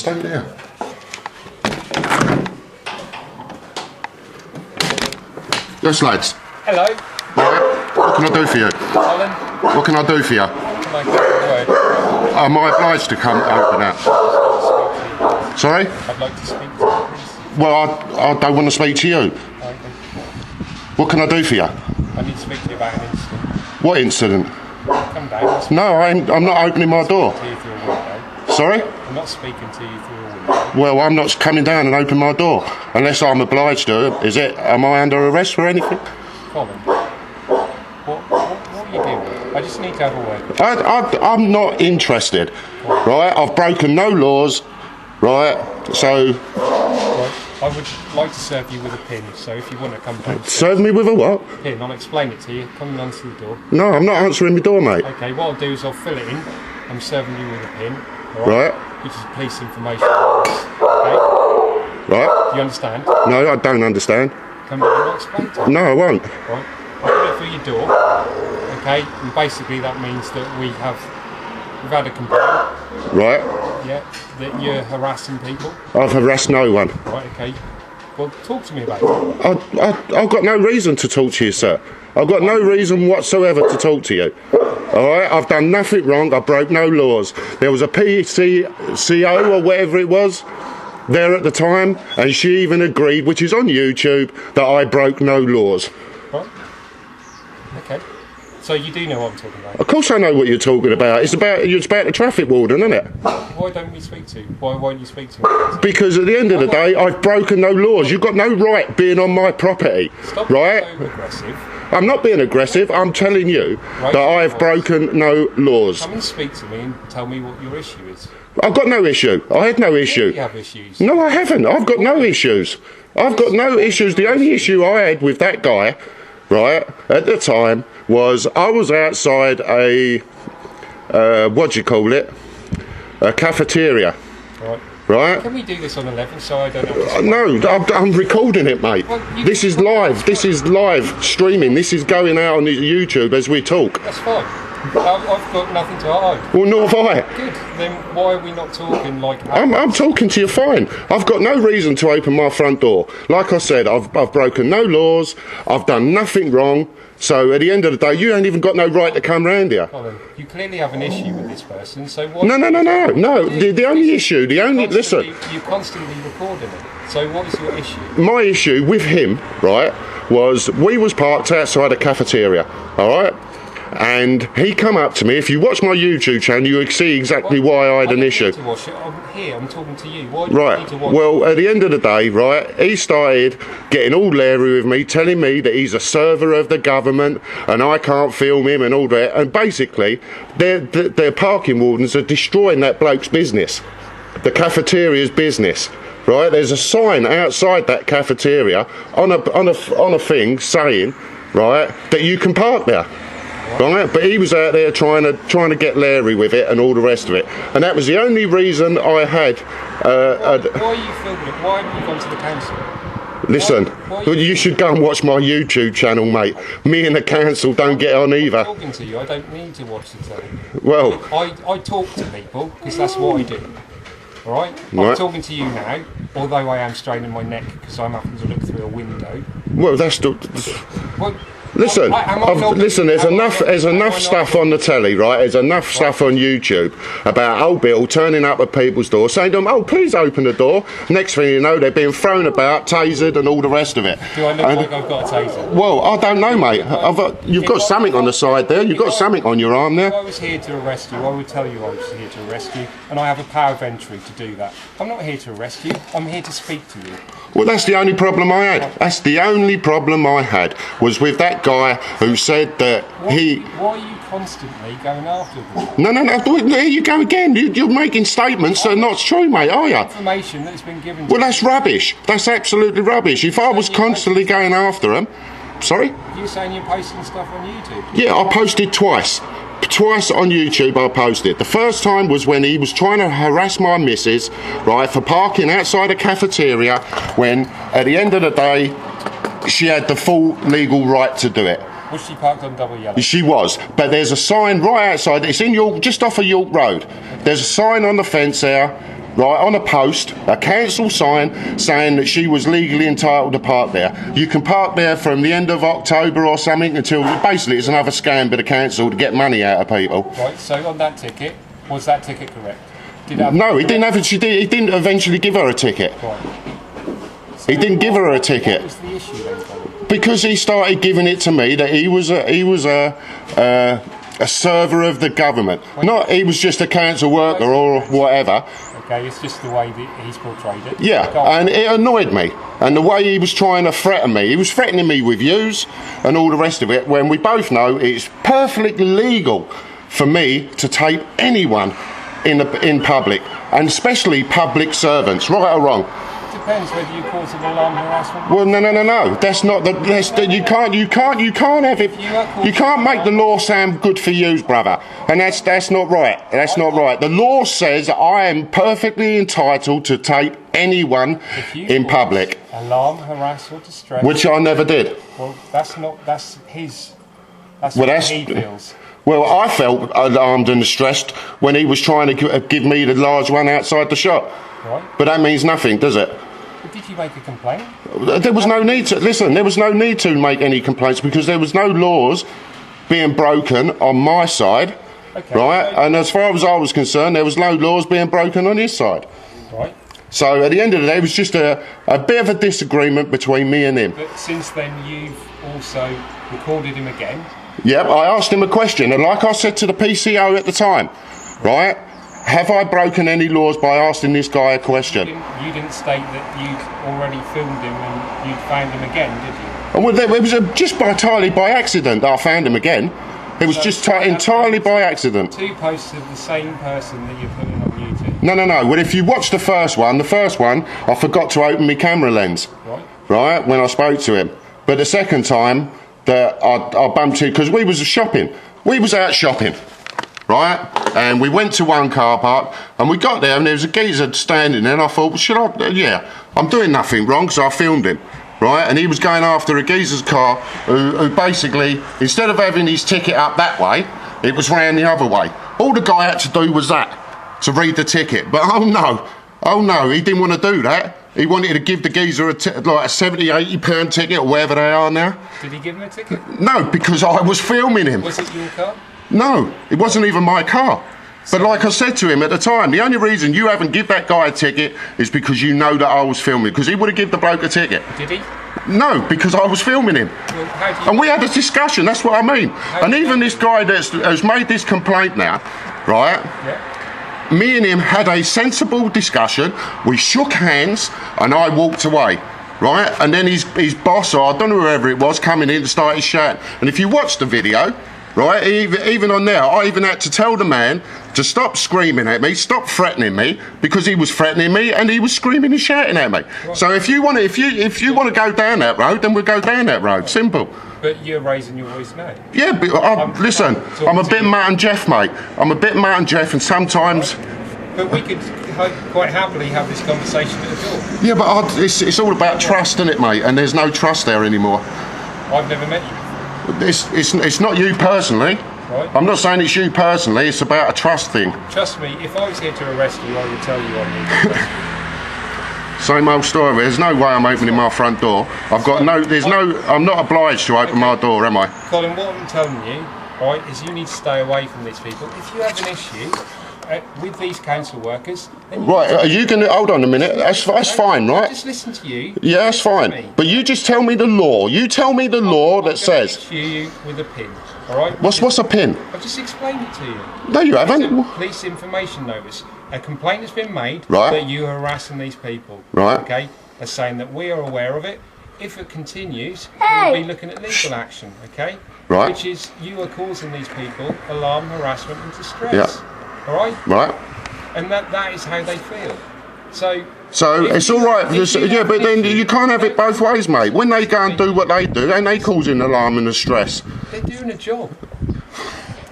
Stay there. Yes, lads. Hello, Right. What can I do for you? Alan. What can I do for you? Can I get a word? Am I obliged to come open up? Sorry? I'd like to speak to you, please. Well, I don't want to speak to you. Okay. What can I do for you? I need to speak to you about an incident. What incident? Come down. I'll speak No, I'm not opening my door. to you through a window. Sorry? I'm not speaking to you through a window. Well, I'm not coming down and open my door. Unless I'm obliged to. Am I under arrest for anything? Colin, what are you doing? I just need to have a word. I'm not interested. Right? I've broken no laws. Right? So, Right. I would like to serve you with a pin, so if you want to come down, serve me with a what? pin, I'll explain it to you. Come and answer the door. No, I'm not answering the door, mate. Okay, what I'll do is I'll fill it in. I'm serving you with a pin. all Right? Which is police information. Okay? Right? Do you understand? No, I don't understand. Come down and I'll explain to you. No, I won't. Right? I'll put it through your door. Okay? And basically that means that we've had a complaint. Right? Yeah, that you're harassing people. I've harassed no one. Right, okay. Well, talk to me about it. I've got no reason to talk to you, sir. I've got no reason whatsoever to talk to you. Alright? I've done nothing wrong. I broke no laws. There was a PCO or whatever it was there at the time, and she even agreed, which is on YouTube, that I broke no laws. Right? Okay. So you do know what I'm talking about. Of course I know what you're talking about. It's about the traffic warden, isn't it? Why don't we speak to you? Why won't you speak to me? Because at the end of the day, I've broken no laws. You've got no right being on my property, Stop right? being so aggressive. I'm not being aggressive. I'm telling you Right. that I've broken no laws. Come and speak to me and tell me what your issue is. I've got no issue. I had no issue. You have issues. No, I haven't. I've got no issues. I've got no issues. The only issue I had with that guy, right, at the time, was I was outside a, what do you call it? A cafeteria, Right. right? Can we do this on 11 so I don't have to... No, I'm recording it, mate. Well, you- This is live. This is live streaming. This is going out on YouTube as we talk. That's fine. I've got nothing to hide. Well, nor have I. Good. Then why are we not talking like... I'm talking to you fine. I've got no reason to open my front door. Like I said, I've broken no laws. I've done nothing wrong. So at the end of the day, you ain't even got no right to come round here. Colin, you clearly have an issue with this person, so why... No. The only issue, listen, You're constantly recording it. So what is your issue? my issue with him, right, was we was parked outside a cafeteria, all right? And he come up to me. If you watch my YouTube channel, you will see exactly why I had an issue. To watch it. I'm here, I'm talking to you. Why do you need Right. to watch Well, at the end of the day, right, he started getting all leery with me, telling me that he's a server of the government and I can't film him and all that. And basically, their parking wardens are destroying that bloke's business, the cafeteria's business. Right? There's a sign outside that cafeteria on a thing saying, right, that you can park there. Right, but he was out there trying to get leery with it and all the rest of it, and that was the only reason I had. Why are you filming it? Why haven't you gone to the council? Listen, Why you should go and watch my YouTube channel, mate. Me and the council don't get on I'm either. talking to you. I don't need to watch the telly. Well, I talk to people because that's what I do. All right? I'm Right. talking to you now, although I am straining my neck because I'm having to look through a window. well, that's the. Well, Listen, listen. There's enough stuff on the telly, right? There's enough stuff on YouTube about old Bill turning up at people's doors, saying to them, "Oh, please open the door." Next thing you know, they're being thrown about, tasered, and all the rest of it. Do I look like I've got a taser? Well, I don't know, mate. You've got something on the side there. You've got something on your arm If there. I was here to arrest you, I would tell you I was here to arrest you, and I have a power of entry to do that. I'm not here to arrest you. I'm here to speak to you. Well, that's the only problem I had. That's the only problem I had was with that guy who said that he. Why are you constantly going after them? No. There you go again. You're making statements that are not true, mate, are you? Information that's been given to Well, that's rubbish. That's absolutely rubbish. If I was constantly going after him, sorry. you saying you're posting stuff on YouTube. Yeah, I posted twice. Twice on YouTube I posted. The first time was when he was trying to harass my missus, right, for parking outside a cafeteria when, at the end of the day, she had the full legal right to do it. Was she parked on double yellow? She was, but there's a sign right outside. It's in York, just off of York Road. There's a sign on the fence there, right, on a post, a council sign saying that she was legally entitled to park there. You can park there from the end of October or something until basically it's another scam by the council to get money out of people. Right, so on that ticket, was that ticket correct? No, he didn't have it. He didn't eventually give her a ticket. Right. He didn't give her a ticket. What was the issue then, Colin? Because he started giving it to me that he was a server of the government. Not he was just a council worker or whatever. Okay, it's just the way that he's portrayed it. Yeah, and it annoyed me. And the way he was trying to threaten me, he was threatening me with views and all the rest of it, when we both know it's perfectly legal for me to tape anyone in public, and especially public servants, right or wrong. Depends whether you cause an alarm harassment. Well, no. That's not the. You can't have it. You can't make the law sound good for you, brother. And that's not right. That's not right. The law says I am perfectly entitled to tape anyone in public. Alarm, harass, or distress. Which I never did. Well, that's his. That's Well, what he feels. Well, I felt alarmed and distressed when he was trying to give me the large one outside the shop. Right. But that means nothing, does it? But did you make a complaint? There was no need to listen. There was no need to make any complaints because there was no laws being broken on my side, Okay. right? And as far as I was concerned, there was no laws being broken on his side. Right. So at the end of the day, it was just a bit of a disagreement between me and him. But since then, you've also recorded him again. Yep, I asked him a question, and like I said to the PCO at the time, right? Have I broken any laws by asking this guy a question? You didn't state that you'd already filmed him and you'd found him again, did you? And well, it was just entirely by accident that I found him again. It was just entirely by accident. Two posts of the same person that you're putting on YouTube. No. Well, if you watch the first one, I forgot to open my camera lens, right, when I spoke to him. But the second time that I bumped into, because we was out shopping, right, and we went to one car park, and we got there, and there was a geezer standing there, and I thought, well, I'm doing nothing wrong, so I filmed him, right, and he was going after a geezer's car, who basically, instead of having his ticket up that way, it was round the other way. All the guy had to do was that, to read the ticket, but oh no, he didn't want to do that. He wanted to give the geezer like a £70-80 ticket or whatever they are now. Did he give him a ticket? No, because I was filming him. Was it your car? No, it wasn't even my car. But like I said to him at the time, the only reason you haven't give that guy a ticket is because you know that I was filming, because he would have given the bloke a ticket. Did he? No, because I was filming him. Well, how do you... And we had a discussion, that's what I mean. And even this guy that has made this complaint now, right? Yeah. Me and him had a sensible discussion. We shook hands and I walked away, right? And then his boss, or I don't know whoever it was, coming in and started shouting. And if you watch the video, right, even on there, I even had to tell the man to stop screaming at me, stop threatening me, because he was threatening me and he was screaming and shouting at me. Right. So if you want to go down that road, then we'll go down that road. Simple. But you're raising your voice now. Yeah, but listen, I'm a bit Matt and Jeff, mate. I'm a bit Matt and Jeff, and sometimes. But we could quite happily have this conversation at the door. Yeah, but it's all about trust, isn't it, mate? And there's no trust there anymore. I've never met you. It's not you personally. Right. I'm not saying it's you personally. It's about a trust thing. Trust me, if I was here to arrest you, I would tell you I need to. Same old story. There's no way I'm opening my front door. I'm not obliged to open my door, am I? Colin, what I'm telling you, right, is you need to stay away from these people. If you have an issue with these council workers, then right, are you going to hold on a minute? That's fine, right? Just listen to you. Yeah, that's fine. But you just tell me the law. You tell me the law that says. Issue you with a pin. All right. What's a pin? I've just explained it to you. No, you haven't. It's a police information notice. A complaint has been made right. that you are harassing these people. Right. Okay. They're saying that we are aware of it. If it continues, we'll be looking at legal action. Okay. Right. Which is you are causing these people alarm, harassment, and distress. Yeah. All right. Right. And that is how they feel. So it's all right. Yeah, but then you can't have it both ways, mate. When they go and do what they do, then they causing alarm and distress. They're doing a job.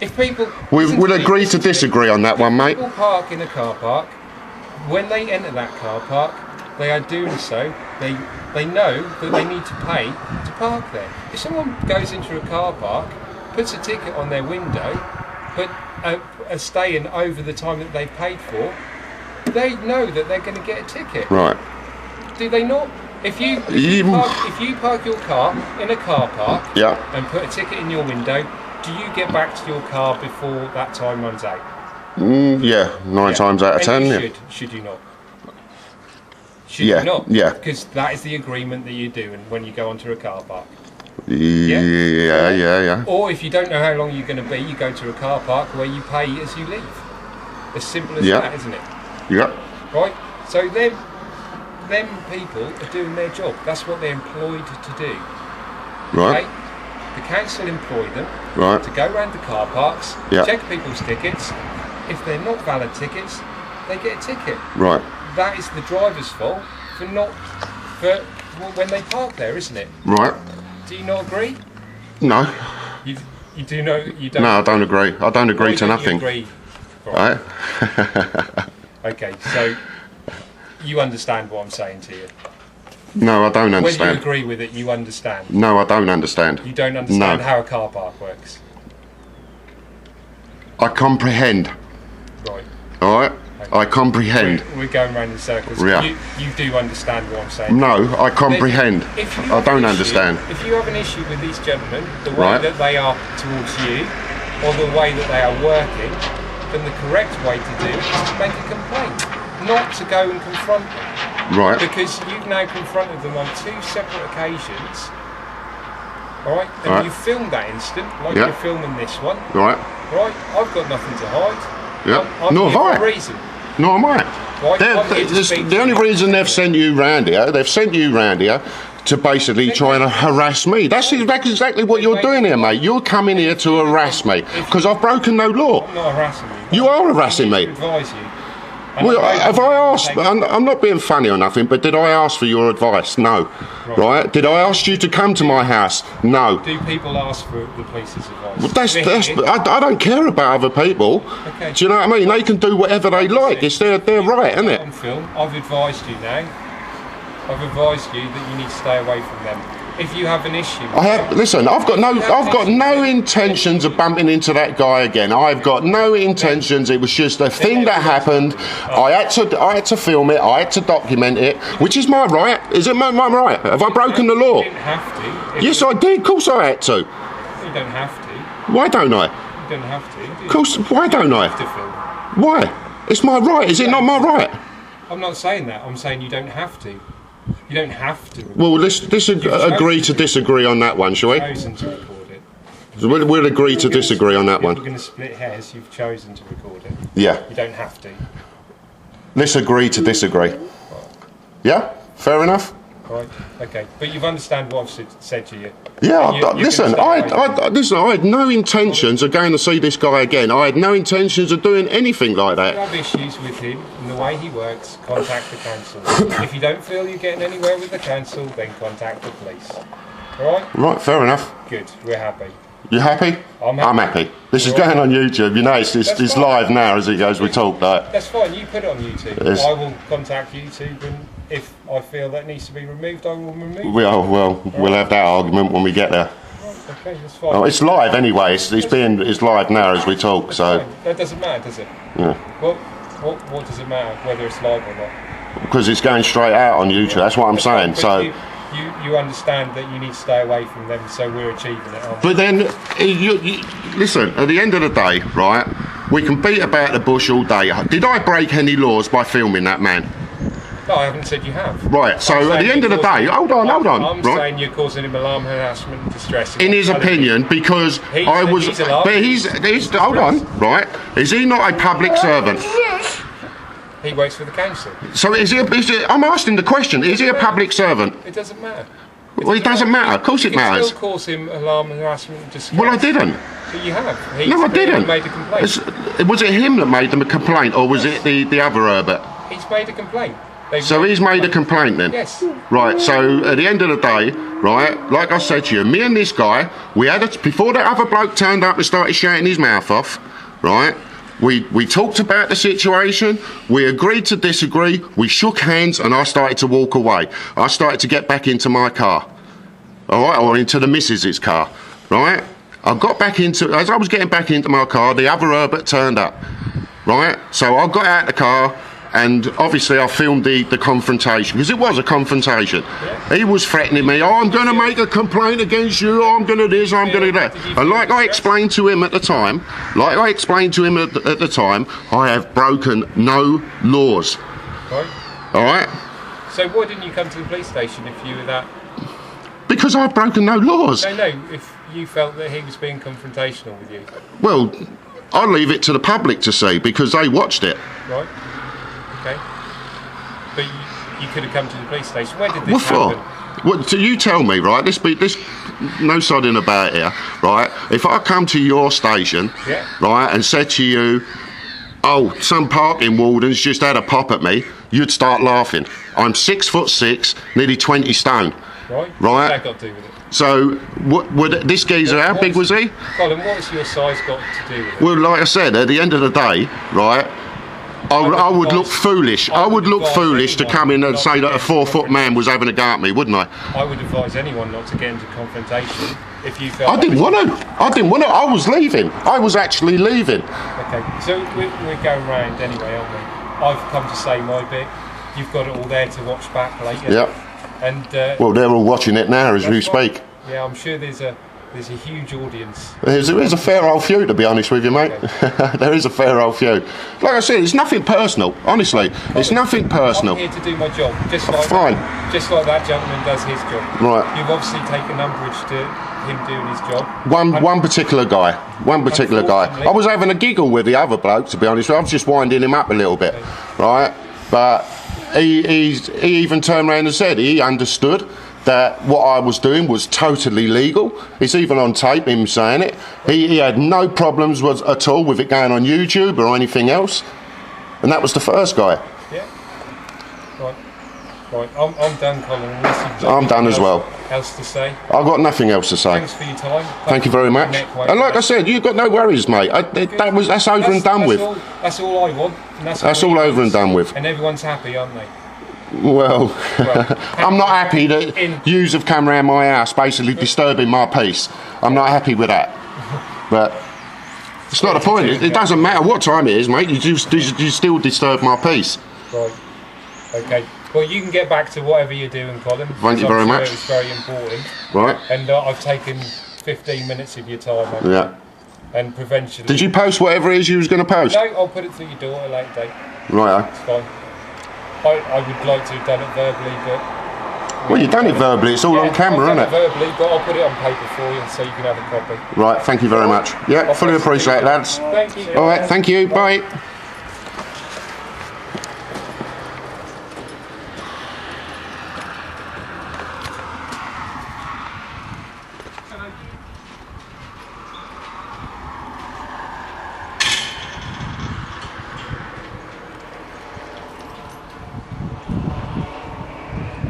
If people... We'll agree to disagree on that one, mate. People park in a car park. When they enter that car park, they are doing so. They know that they need to pay to park there. If someone goes into a car park, puts a ticket on their window, but are staying over the time that they've paid for, they know that they're going to get a ticket. Right. Do they not? If you park your car in a car park Yeah. and put a ticket in your window, do you get back to your car before that time runs out? Yeah. 9 times out of 10. And Yeah. you should you not? Should Yeah, you not? yeah. Because that is the agreement that you do when you go onto a car park. Yeah. Or if you don't know how long you're going to be, you go to a car park where you pay as you leave. As simple as Yeah. that, isn't it? Yeah. Right? So them people are doing their job. That's what they're employed to do. Right. Okay? The council employ them Right. to go around the car parks, Yeah. check people's tickets. If they're not valid tickets, they get a ticket. Right. That is the driver's fault for when they park there, isn't it? Right. Do you not agree? No. You do know you don't. No, I don't agree. I don't agree Why to don't you nothing. agree? Right. Okay, so you understand what I'm saying to you. No, I don't When you understand. agree with it, you understand. No, I don't understand. You don't understand No. how a car park works. I comprehend. Right. All right. I comprehend. We're going round in circles. Yeah. You do understand what I'm saying. No, I comprehend. If you I have don't an issue- understand. If you have an issue with these gentlemen, the way Right. that they are towards you, or the way that they are working, then the correct way to do it is to make a complaint, not to go and confront them. Right. Because you've now confronted them on 2 separate occasions. Alright? And Right. you filmed that instant, like Yeah. you're filming this one. Right. Right? I've got nothing to hide. Yeah. I'm Nor here have for a I. reason. No, am I? Right? I'm here to speak The to only you. reason they've sent you round here, to basically try and harass me. That's exactly what you're doing here, mate. You're coming here to harass me because I've broken no law. I'm not harassing you. You are harassing I me. need to advise you. And Well, I know have you I can asked? take- I'm not being funny or nothing, but did I ask for your advice? No. Right? Did I ask you to come to my house? No. Do people ask for the police's advice? Well, that's Vicky, I don't care about other people. Okay. Do you know what I mean? They can do whatever they like. It's their right, isn't it? On film, I've advised you now. I've advised you that you need to stay away from them. If you have an issue, with I have. them, Listen, I've got no intentions of bumping into that guy again. I've got no intentions. It was just a thing that happened. I had to film it. I had to document it, which is my right. Is it my right? Have I broken the law? You didn't have to. If Yes, you, I did. Of course, I had to. You don't have to. Why don't I? You don't have to. Do you? Of course, why don't You I? have to film. Why? It's my right. Is it not my right? I'm not saying that. I'm saying you don't have to. You don't have to. Well, let's agree to disagree on that one, shall we? Chosen to record it. We'll agree to disagree on that If we're one. going to split hairs, you've chosen to record it. Yeah. You don't have to. Let's agree to disagree. Yeah? Fair enough? Right? Okay. But you've understand what I've said to you. Yeah, And you're listen, gonna stay away from I had no intentions of going to see this guy again. I had no intentions of doing anything like If you that. have issues with him and the way he works, contact the council. If you don't feel you're getting anywhere with the council, then contact the police. Alright? Right, fair enough. Good. We're happy. You happy? I'm happy. This is You're going on YouTube. You know, it's That's fine. live now as we talk. Like. That's fine, you put it on YouTube. Yes. I will contact YouTube, and if I feel that needs to be removed, I will remove it. We'll have that argument when we get there. Okay, that's fine. Oh, it's live anyway. It's live now as we talk. So Fine. That doesn't matter, does it? yeah, Well, what does it matter whether it's live or not? because it's going straight out on YouTube. That's what I'm saying. But So. you understand that you need to stay away from them, so we're achieving it. Aren't we? But then, listen, at the end of the day, right, we can beat about the bush all day. Did I break any laws by filming that man? No, I haven't said you have. Right, so I'm at saying the end of the you're day, causing- hold on, I'm right? saying you're causing him alarm, harassment, and distress. In his opinion, because He's- I was, he's allowed- but he's hold on, right? Is he not a public servant? He works for the council. So I'm asking the question, is he a public servant? It doesn't matter. Well, it doesn't matter, of course it You can matters. still cause him alarm, harassment, and distress. Well, I didn't. But you have. He's No, I didn't. made a complaint. Was it him that made them a complaint, or was it the other Herbert? He's made a complaint. So he's made a complaint then? Yes. Right, so at the end of the day, right, like I said to you, me and this guy, before that other bloke turned up and started shouting his mouth off, right, we talked about the situation, we agreed to disagree, we shook hands, and I started to walk away. I started to get back into my car, all right, or into the missus's car, right? As I was getting back into my car, the other Herbert turned up, right? So I got out of the car, and obviously I filmed the confrontation, because it was a confrontation. Yeah. He was threatening me, oh, I'm going to make a complaint against you, oh, I'm going to this, I'm going to that. And like I explained to him at the time, I have broken no laws. Right. All right? So why didn't you come to the police station if you were that? Because I've broken no laws. No, if you felt that he was being confrontational with you. Well, I'll leave it to the public to see, because they watched it. Right. Okay. But you could have come to the police station. Where did this What for? happen? What, so you tell me, right? This no sodding about here, right? If I come to your station, Yeah. right, and said to you, oh, some parking wardens just had a pop at me, you'd start laughing. I'm 6'6", nearly 20 stone. Right. Right. What's that got to do with it? So, what would this geezer? How big was he? Colin, what has your size got to do with it? Well, like I said, at the end of the day, right, I would look foolish. I would look foolish to come in and say that a 4-foot man was having a go at me, wouldn't I? I would advise anyone not to get into confrontation if you felt. I didn't want to. I was leaving. I was actually leaving. Okay, so we're going round anyway, aren't we? I've come to say my bit. You've got it all there to watch back later. Yep. And Well, they're all watching it now as we that's fine. speak. Yeah, I'm sure there's a huge audience. There's a fair old few, to be honest with you, mate. There is a fair old few. Like I said, it's nothing personal. Honestly, it's nothing personal. I'm here to do my job, just like Fine. that gentleman does his job. Right. You've obviously taken umbrage to him doing his job. One particular guy. I was having a giggle with the other bloke, to be honest with you. I was just winding him up a little bit, right? But he even turned around and said he understood that what I was doing was totally legal. It's even on tape, him saying it. He had no problems at all with it going on YouTube or anything else. And that was the first guy. Yeah. Right. I'm done, Colin. Unless you've I'm done as well. Else to say. I've got nothing else to say. Thanks for your time. Thank you very much. And like I said, you've got no worries, mate. That's over and done with. That's all I want. And That's all over and done with. And everyone's happy, aren't they? Well, I'm not happy that yous have come round my house basically disturbing my peace. I'm not happy with that. But it's not the point. It doesn't matter what time it is, mate. You still disturb my peace. Right. Okay. Well, you can get back to whatever you're doing, Colin. Thank you very much. It's very important. Right. And I've taken 15 minutes of your time. Yeah. And provincially. Did you post whatever it is you was going to post? No, I'll put it through your door at a later date. Right. It's fine. I would like to have done it verbally, but... Well, you've done it verbally. It's all on camera, isn't I've it? done it verbally, but I'll put it on paper for you so you can have a copy. Right. Thank you very much. Yeah, fully appreciate it, lads. Thank you. All right. Thank you. Bye.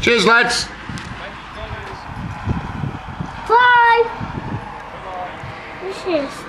Cheers, lads. Bye. This is.